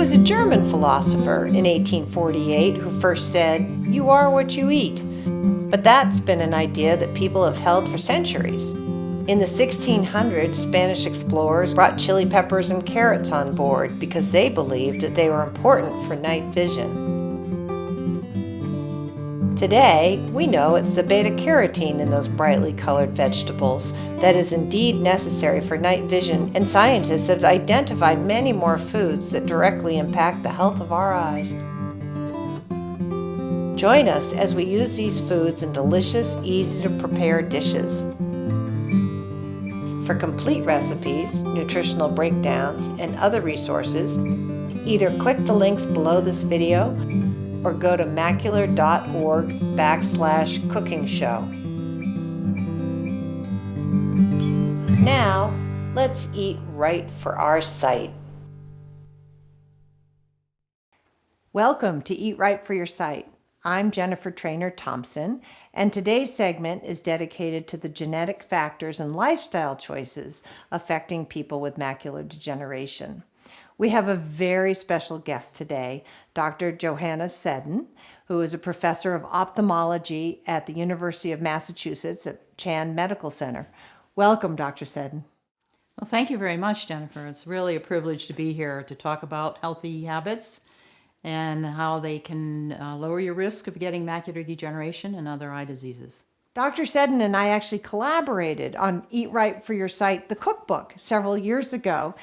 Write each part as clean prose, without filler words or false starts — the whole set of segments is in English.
was a German philosopher in 1848 who first said, "You are what you eat." But that's been an idea that people have held for centuries. In the 1600s, Spanish explorers brought chili peppers and carrots on board because they believed that they were important for night vision. Today, we know it's the beta-carotene in those brightly colored vegetables that is indeed necessary for night vision, and scientists have identified many more foods that directly impact the health of our eyes. Join us as we use these foods in delicious, easy-to-prepare dishes. For complete recipes, nutritional breakdowns, and other resources, either click the links below this video or go to macular.org/cooking show. Now, let's eat right for our sight. Welcome to Eat Right for Your Sight. I'm Jennifer Trainer Thompson, and today's segment is dedicated to the genetic factors and lifestyle choices affecting people with macular degeneration. We have a very special guest today, Dr. Johanna Seddon, who is a professor of ophthalmology at the University of Massachusetts at Chan Medical Center. Welcome, Dr. Seddon. Well, thank you very much, Jennifer. It's really a privilege to be here to talk about healthy habits and how they can lower your risk of getting macular degeneration and other eye diseases. Dr. Seddon and I actually collaborated on Eat Right for Your Sight, the cookbook, several years ago.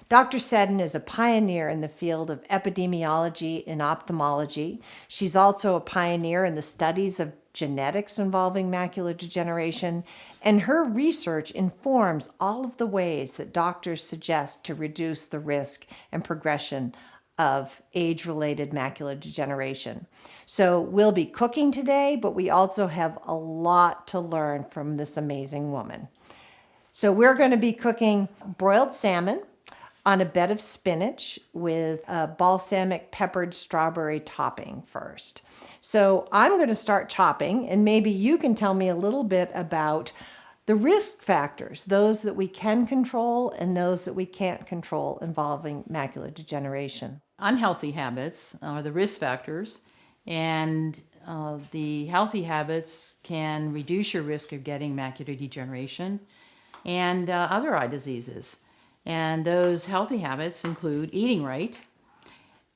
Dr. Seddon is a pioneer in the field of epidemiology in ophthalmology. She's also a pioneer in the studies of genetics involving macular degeneration, and her research informs all of the ways that doctors suggest to reduce the risk and progression of age-related macular degeneration. So we'll be cooking today, but we also have a lot to learn from this amazing woman. So we're going to be cooking broiled salmon on a bed of spinach with a balsamic peppered strawberry topping first. So I'm going to start chopping, and maybe you can tell me a little bit about the risk factors, those that we can control and those that we can't control involving macular degeneration. Unhealthy habits are the risk factors, and the healthy habits can reduce your risk of getting macular degeneration and other eye diseases. And those healthy habits include eating right,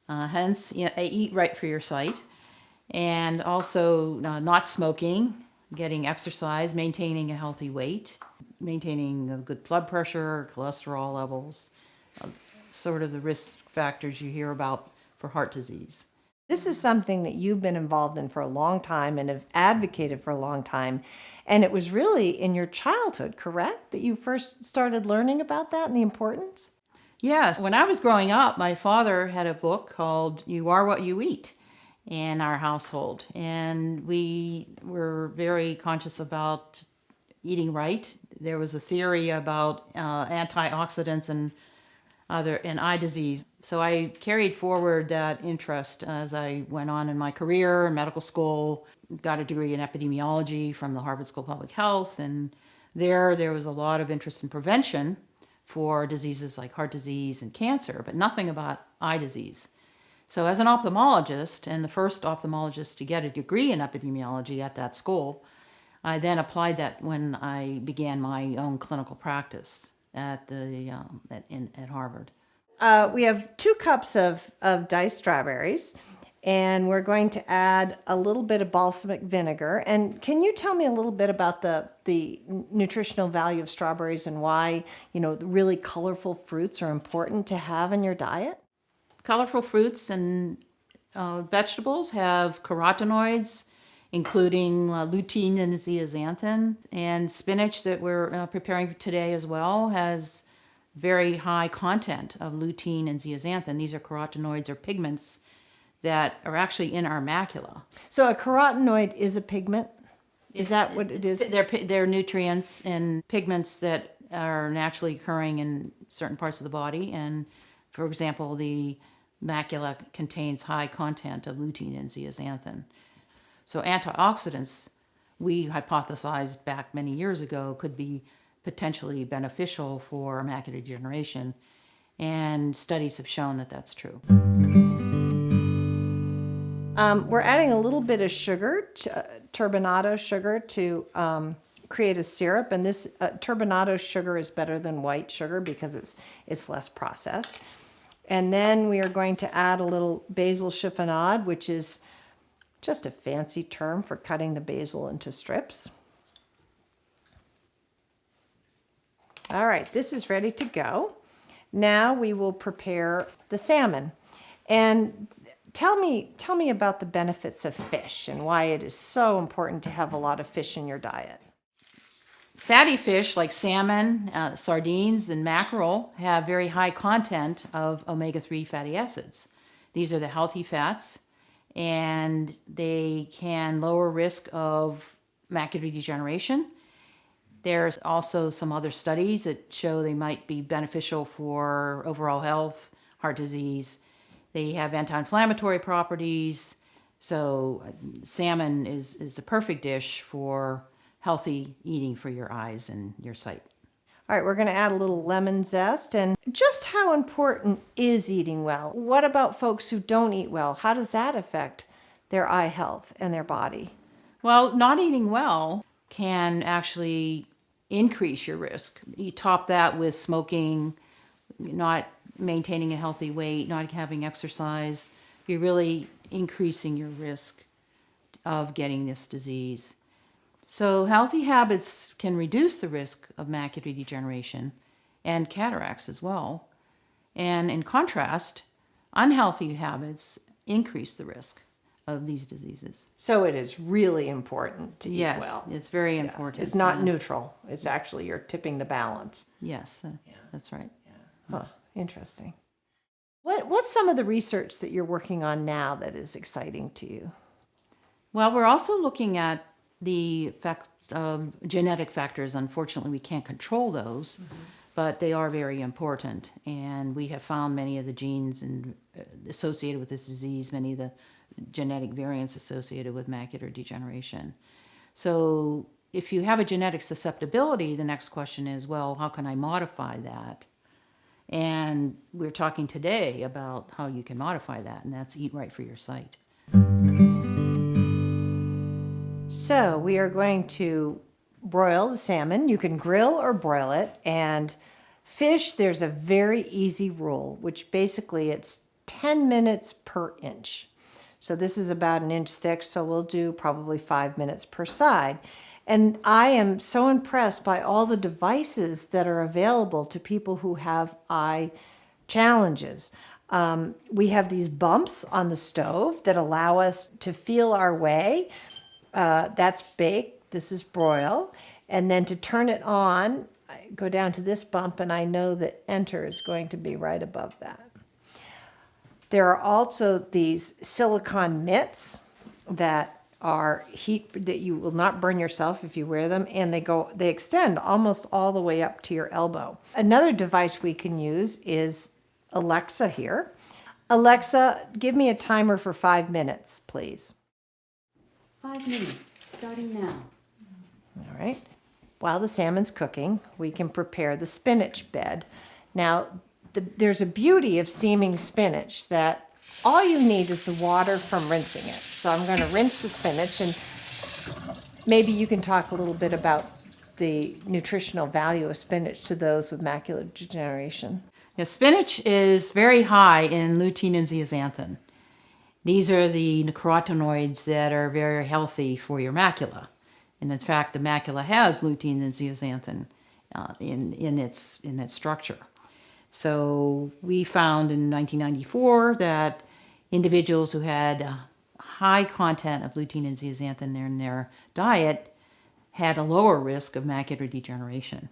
hence eat right for your sight, and also not smoking, getting exercise, maintaining a healthy weight, maintaining a good blood pressure, cholesterol levels, sort of the risk factors you hear about for heart disease. This is something that you've been involved in for a long time and have advocated for a long time. And it was really in your childhood, correct, that you first started learning about that and the importance? Yes. When I was growing up, my father had a book called You Are What You Eat in our household. And we were very conscious about eating right. There was a theory about antioxidants and eye disease. So I carried forward that interest as I went on in my career in medical school, got a degree in epidemiology from the Harvard School of Public Health, and there was a lot of interest in prevention for diseases like heart disease and cancer, but nothing about eye disease. So as an ophthalmologist, and the first ophthalmologist to get a degree in epidemiology at that school, I then applied that when I began my own clinical practice at Harvard. We have 2 cups of diced strawberries, and we're going to add a little bit of balsamic vinegar. And can you tell me a little bit about the nutritional value of strawberries and why, the really colorful fruits are important to have in your diet? Colorful fruits and vegetables have carotenoids, including lutein and zeaxanthin, and spinach that we're preparing today as well has very high content of lutein and zeaxanthin. These are carotenoids or pigments that are actually in our macula. So a carotenoid is a pigment? Is that what it is? They're nutrients and pigments that are naturally occurring in certain parts of the body. And for example, the macula contains high content of lutein and zeaxanthin. So antioxidants, we hypothesized back many years ago, could be potentially beneficial for macular degeneration. And studies have shown that that's true. We're adding a little bit of sugar, turbinado sugar, to create a syrup. And this turbinado sugar is better than white sugar because it's less processed. And then we are going to add a little basil chiffonade, which is just a fancy term for cutting the basil into strips. All right, this is ready to go. Now we will prepare the salmon. And tell me about the benefits of fish and why it is so important to have a lot of fish in your diet. Fatty fish like salmon, sardines, and mackerel have very high content of omega-3 fatty acids. These are the healthy fats, and they can lower risk of macular degeneration. There's also some other studies that show they might be beneficial for overall health, heart disease. They have anti-inflammatory properties. So salmon is a perfect dish for healthy eating for your eyes and your sight. All right, we're going to add a little lemon zest. And just how important is eating well? What about folks who don't eat well? How does that affect their eye health and their body? Well, not eating well can actually increase your risk. You top that with smoking, not maintaining a healthy weight, not having exercise. You're really increasing your risk of getting this disease. So healthy habits can reduce the risk of macular degeneration and cataracts as well. And in contrast, unhealthy habits increase the risk of these diseases. So it is really important to eat well. Yes, it's very important. It's not neutral. It's actually you're tipping the balance. Yes, that's right. Huh, interesting. What's some of the research that you're working on now that is exciting to you? Well, we're also looking at the effects of genetic factors. Unfortunately, we can't control those, but they are very important. And we have found many of the genes associated with this disease, many of the genetic variants associated with macular degeneration. So if you have a genetic susceptibility, the next question is, well, how can I modify that? And we're talking today about how you can modify that, and that's eat right for your sight. So we are going to broil the salmon. You can grill or broil it. And fish, there's a very easy rule, which basically it's 10 minutes per inch. So this is about an inch thick, so we'll do probably 5 minutes per side. And I am so impressed by all the devices that are available to people who have eye challenges. We have these bumps on the stove that allow us to feel our way. That's bake. This is broil. And then to turn it on, I go down to this bump, and I know that enter is going to be right above that. There are also these silicone mitts that are that you will not burn yourself if you wear them, and they extend almost all the way up to your elbow. Another device we can use is Alexa here. Alexa, give me a timer for 5 minutes, please. 5 minutes, starting now. All right. While the salmon's cooking, we can prepare the spinach bed. Now, there's a beauty of steaming spinach that all you need is the water from rinsing it. So I'm going to rinse the spinach, and maybe you can talk a little bit about the nutritional value of spinach to those with macular degeneration. Now, spinach is very high in lutein and zeaxanthin. These are the carotenoids that are very healthy for your macula. And in fact, the macula has lutein and zeaxanthin in its structure. So we found in 1994 that individuals who had a high content of lutein and zeaxanthin in their diet had a lower risk of macular degeneration.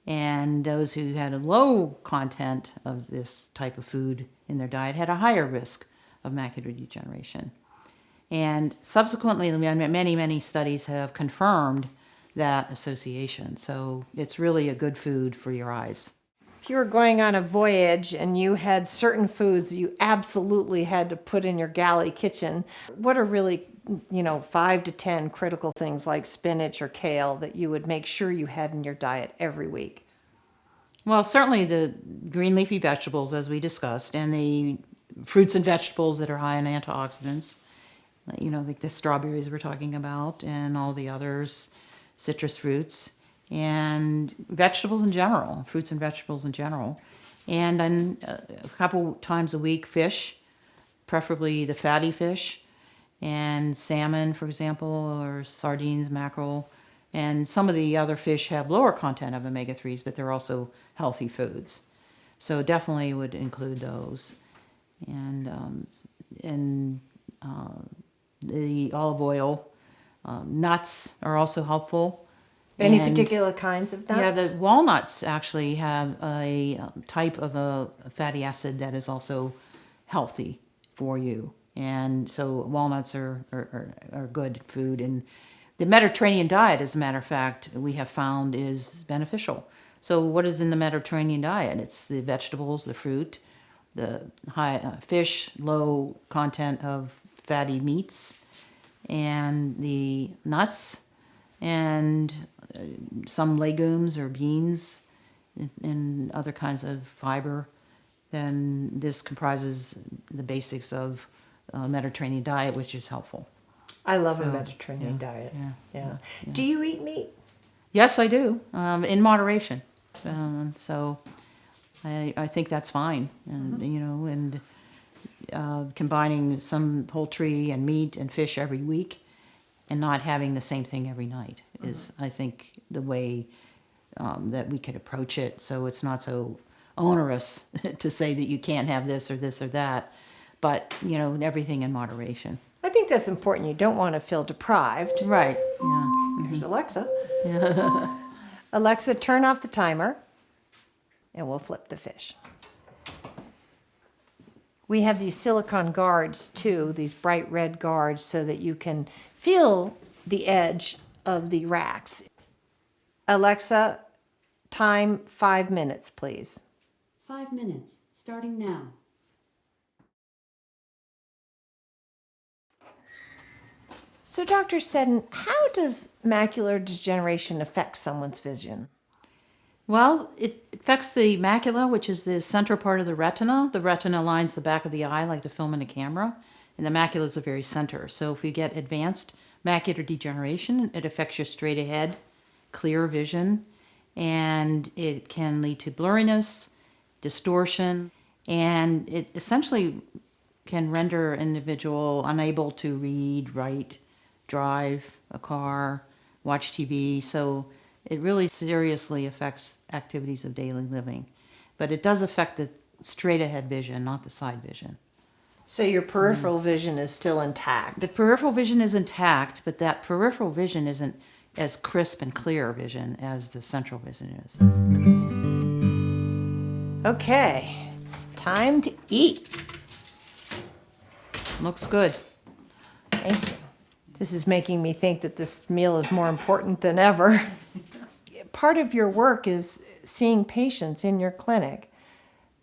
And those who had a low content of this type of food in their diet had a higher risk of macular degeneration. And subsequently, many, many studies have confirmed that association. So it's really a good food for your eyes. If you were going on a voyage and you had certain foods that you absolutely had to put in your galley kitchen, what are really, 5 to 10 critical things like spinach or kale that you would make sure you had in your diet every week? Well, certainly the green leafy vegetables, as we discussed, and the fruits and vegetables that are high in antioxidants, like the strawberries we're talking about, and all the others, citrus fruits, and vegetables in general, fruits and vegetables in general. And then a couple times a week, fish, preferably the fatty fish, and salmon, for example, or sardines, mackerel. And some of the other fish have lower content of omega-3s, but they're also healthy foods. So definitely would include those. And the olive oil. Nuts are also helpful. Any And, particular kinds of nuts? Yeah, the walnuts actually have a type of a fatty acid that is also healthy for you. And so walnuts are good food. And the Mediterranean diet, as a matter of fact, we have found is beneficial. So what is in the Mediterranean diet? It's the vegetables, the fruit, the high fish, low content of fatty meats, and the nuts, and some legumes or beans, and other kinds of fiber. Then this comprises the basics of Mediterranean diet, which is helpful. I love a So, Mediterranean diet. yeah. Do you eat meat? Yes, I do, in moderation. So I think that's fine, and combining some poultry and meat and fish every week, and not having the same thing every night is, I think, the way that we could approach it. So it's not so onerous to say that you can't have this or this or that, but everything in moderation. I think that's important. You don't want to feel deprived. Right. Yeah. Here's Alexa. Alexa, turn off the timer, and we'll flip the fish. We have these silicone guards too, these bright red guards, so that you can feel the edge of the racks. Alexa, time 5 minutes, please. 5 minutes, starting now. So, Dr. Seddon, how does macular degeneration affect someone's vision? Well, it affects the macula, which is the central part of the retina. The retina lines the back of the eye like the film in a camera, and the macula is the very center. So if you get advanced macular degeneration, it affects your straight ahead, clear vision, and it can lead to blurriness, distortion, and it essentially can render an individual unable to read, write, drive a car, watch TV. So it really seriously affects activities of daily living. But it does affect the straight ahead vision, not the side vision. So your peripheral vision is still intact. The peripheral vision is intact, but that peripheral vision isn't as crisp and clear vision as the central vision is. Okay, it's time to eat. Looks good. Thank you. This is making me think that this meal is more important than ever. Part of your work is seeing patients in your clinic.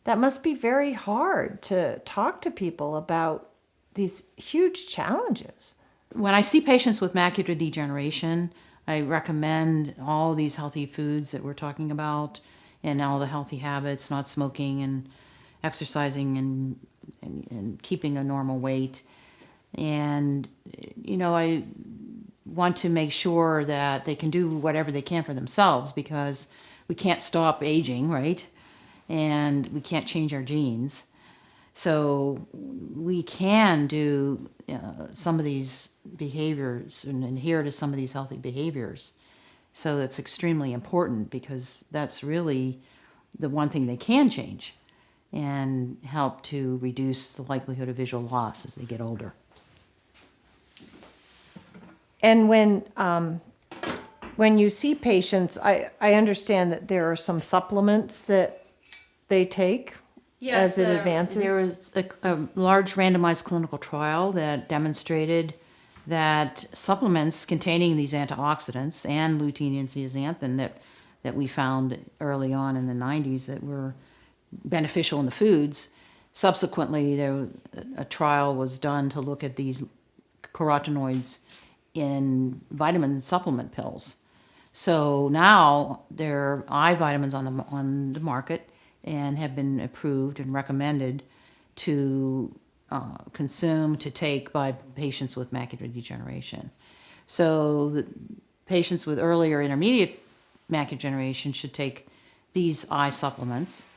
That must be very hard to talk to people about these huge challenges. When I see patients with macular degeneration, I recommend all these healthy foods that we're talking about and all the healthy habits, not smoking and exercising and keeping a normal weight. And, I want to make sure that they can do whatever they can for themselves, because we can't stop aging, right? And we can't change our genes. So we can do some of these behaviors and adhere to some of these healthy behaviors. So that's extremely important, because that's really the one thing they can change and help to reduce the likelihood of visual loss as they get older. And when you see patients, I understand that there are some supplements that they take as it advances. There was a large randomized clinical trial that demonstrated that supplements containing these antioxidants and lutein and zeaxanthin that we found early on in the 90s that were beneficial in the foods. Subsequently, a trial was done to look at these carotenoids in vitamin supplement pills. So now there are eye vitamins on the market and have been approved and recommended to consume, to take by patients with macular degeneration. So the patients with early or intermediate macular degeneration should take these eye supplements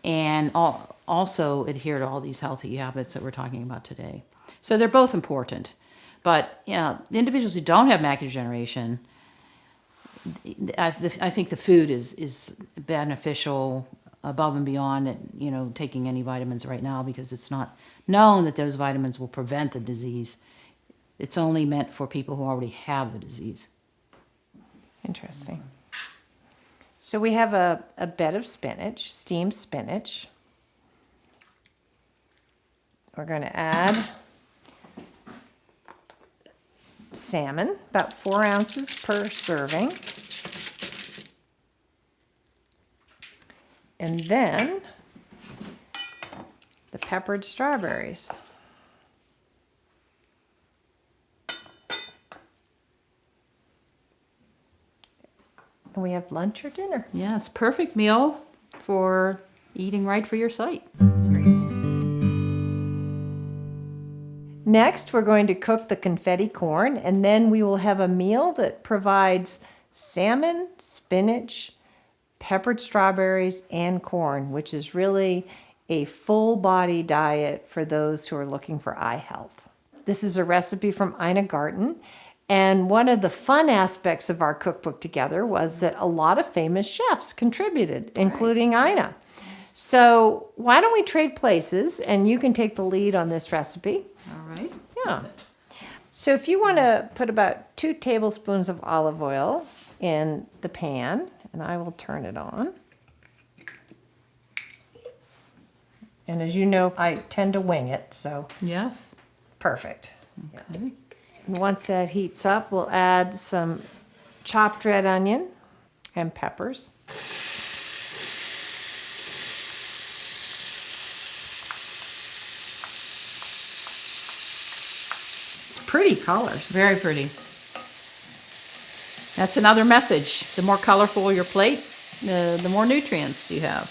and also adhere to all these healthy habits that we're talking about today. So they're both important. But the individuals who don't have macular degeneration, I think the food is beneficial above and beyond, taking any vitamins right now, because it's not known that those vitamins will prevent the disease. It's only meant for people who already have the disease. Interesting. So we have a bed of spinach, steamed spinach. We're going to add salmon, about 4 ounces per serving. And then the peppered strawberries. And we have lunch or dinner. Yeah, it's a perfect meal for eating right for your sight. Next, we're going to cook the confetti corn, and then we will have a meal that provides salmon, spinach, peppered strawberries, and corn, which is really a full body diet for those who are looking for eye health. This is a recipe from Ina Garten, and one of the fun aspects of our cookbook together was that a lot of famous chefs contributed, including Ina. So why don't we trade places, and you can take the lead on this recipe. All right. Yeah. So if you want to put about 2 tablespoons of olive oil in the pan, and I will turn it on. And as you know, I tend to wing it, so Yes. perfect. Okay. And once that heats up, we'll add some chopped red onion and peppers. Pretty colors. Very pretty. That's another message. The more colorful your plate, the more nutrients you have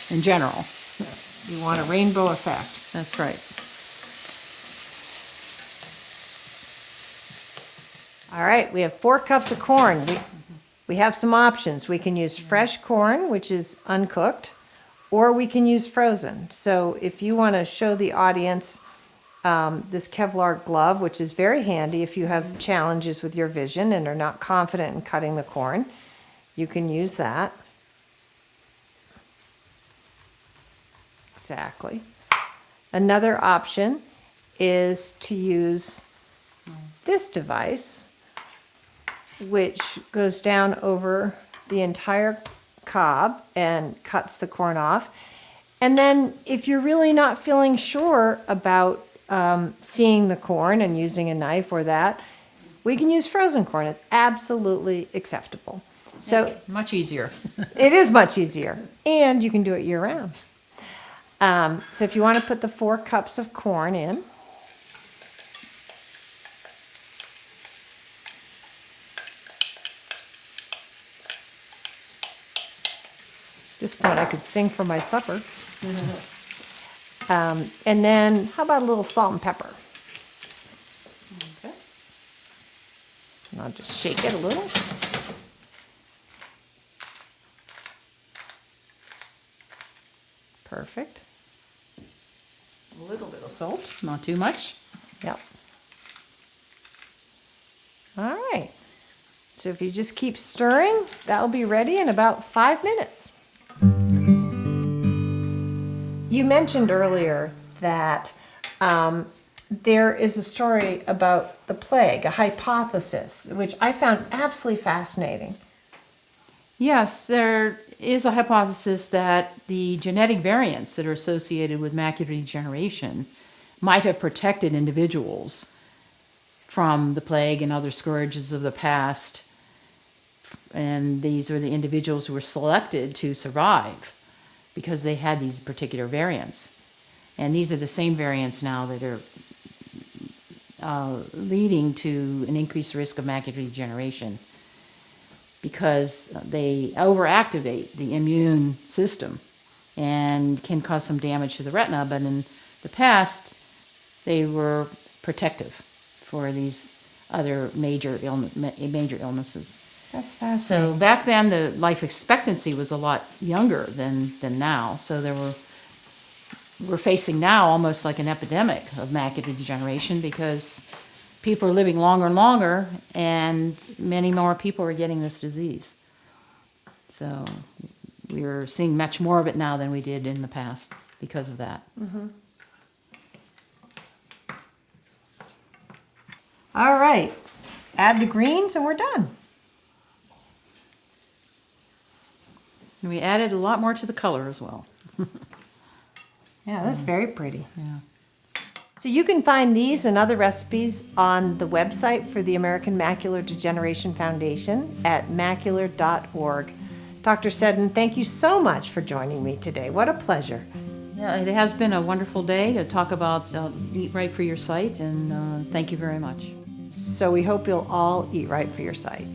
in general. You want a rainbow effect. That's right. All right, we have 4 cups of corn. We have some options. We can use fresh corn, which is uncooked, or we can use frozen. So if you want to show the audience this Kevlar glove, which is very handy if you have challenges with your vision and are not confident in cutting the corn, you can use that. Exactly. Another option is to use this device, which goes down over the entire cob and cuts the corn off. And then if you're really not feeling sure about seeing the corn and using a knife or that, we can use frozen corn. It's absolutely acceptable. So Much easier. it is much easier, and you can do it year round. So if you want to put the 4 cups of corn in, at this point I could sing for my supper. And then how about a little salt and pepper? Okay. And I'll just shake it a little. Perfect. A little bit of salt, not too much. Yep. All right. So if you just keep stirring, that'll be ready in about 5 minutes. You mentioned earlier that there is a story about the plague, a hypothesis, which I found absolutely fascinating. Yes, there is a hypothesis that the genetic variants that are associated with macular degeneration might have protected individuals from the plague and other scourges of the past. And these are the individuals who were selected to survive because they had these particular variants. And these are the same variants now that are leading to an increased risk of macular degeneration. because they overactivate the immune system and can cause some damage to the retina. But in the past, they were protective for these other major illnesses. That's fascinating. So back then, the life expectancy was a lot younger than now. So we're facing now almost like an epidemic of macular degeneration because people are living longer and longer, and many more people are getting this disease. So we're seeing much more of it now than we did in the past because of that. All right. Add the greens and we're done. And we added a lot more to the color as well. Yeah, that's very pretty. Yeah. So you can find these and other recipes on the website for the American Macular Degeneration Foundation at macular.org. Dr. Seddon, thank you so much for joining me today. What a pleasure. Yeah, it has been a wonderful day to talk about Eat Right for Your Sight, and thank you very much. So we hope you'll all eat right for your sight.